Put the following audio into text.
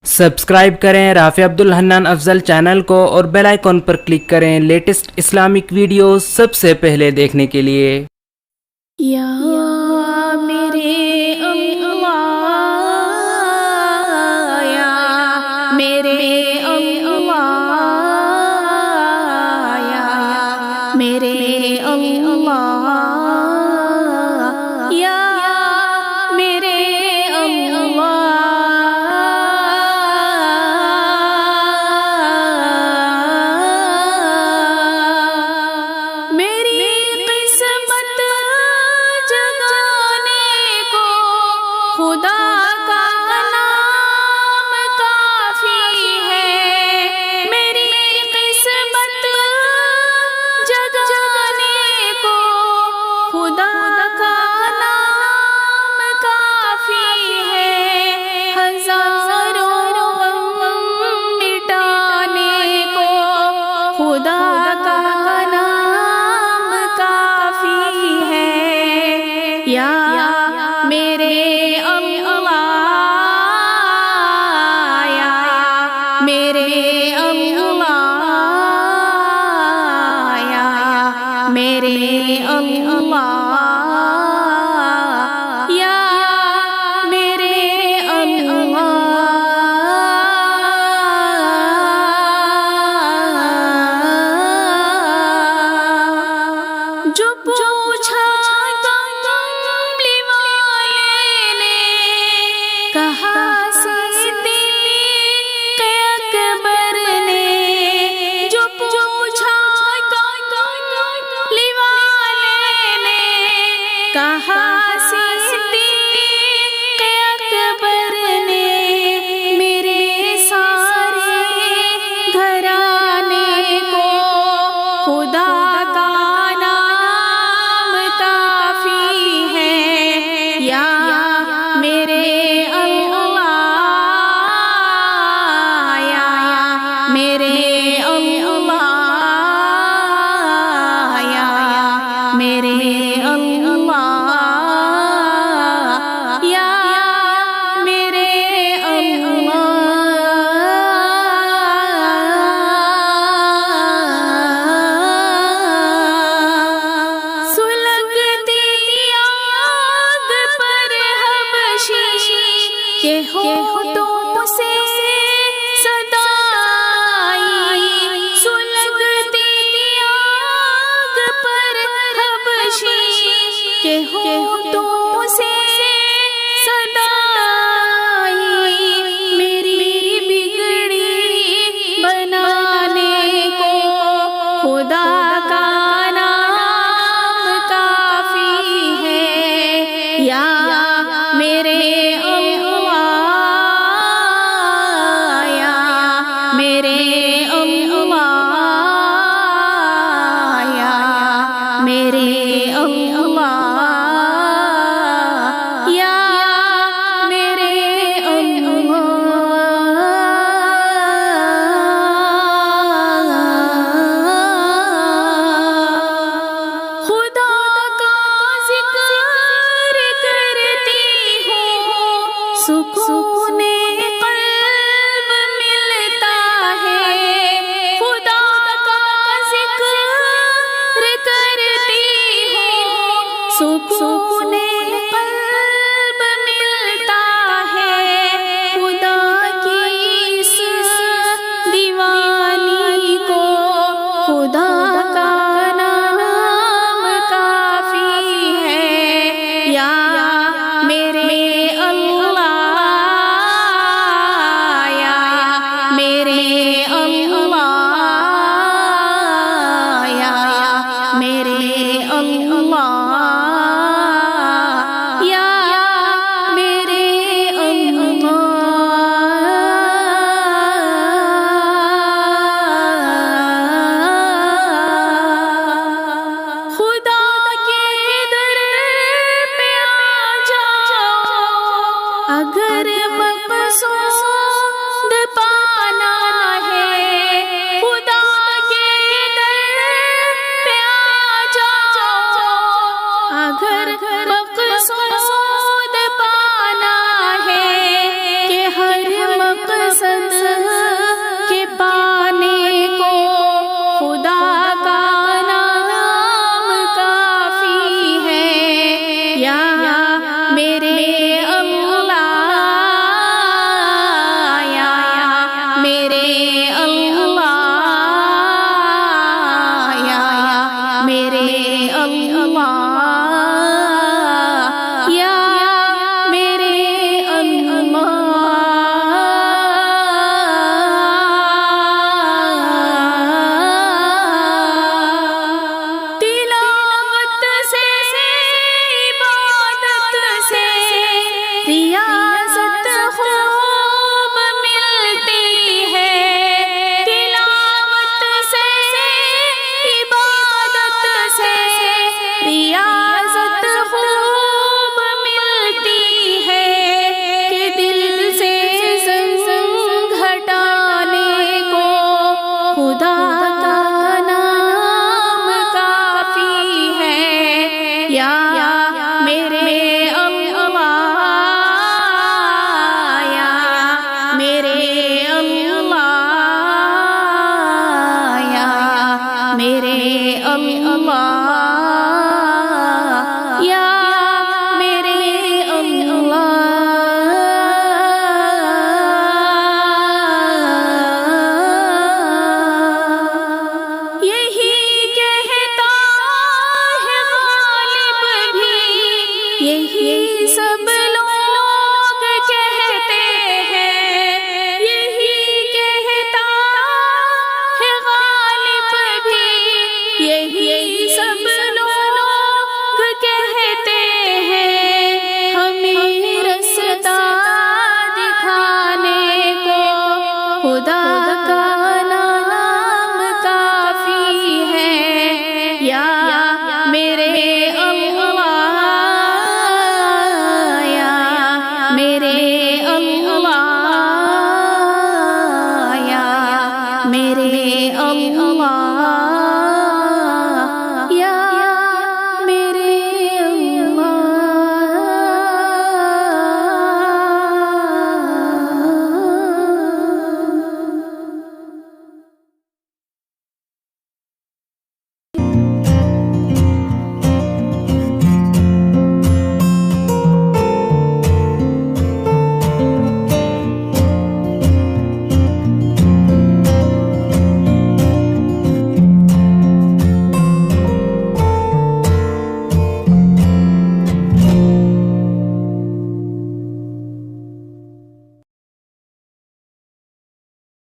Subscribe کریں رافع عبدالحنان افضل channel کو اور بیل آئیکن پر کلک کریں لیٹسٹ اسلامک ویڈیوز سب سے پہلے دیکھنے کے لیے۔ یا میرے اللہ، یا میرے اللہ، یا میرے اللہ، یا میرے اللہ، میری قسمت جگانے کو خدا کا نام کافی ہے، میری قسمت جگانے کو خدا کا نام کافی ہے، ہزاروں غم مٹانے کو خدا کا نام کافی ہے، یا میرے اللہ، یا میرے اللہ، یا میرے اللہ، یا میرے اللہ۔ جو پوچھا کملی والے نے، کہا صدیق اکبر نے، جو پوچھا کملی والے نے، کہا صدیق اکبر نے، میرے سارے گھرانے کو خدا کا نام کافی ہے، یا میرے اللہ، یا میرے اللہ، یا میرے اللہ، یا میرے اللہ۔ سلگتی آگ پر حبشی کے ہونٹوں سے صدا آئی، سلگتی آگ پر حبشی کے ہونٹوں سے صدا آئی، میری بگڑی بنانے کو خدا کا نام کافی ہے، یا میرے اللہ، یا میرے اللہ، یا میرے اللہ، یا میرے اللہ۔ خدا کا ذکر کرتی ہوں، سکون قلب ملتا ہے، خدا کا ذکر کرتی ہوں، سکون قلب ملتا ہے، خدا کی اس دیوانی کو خدا کا نام کافی ہے، یا میرے اللہ، یا میرے اللہ، یا میرے اللہ، یا میرے اللہ۔ خدا کے در پہ آ جاؤ، اگر مقصود پا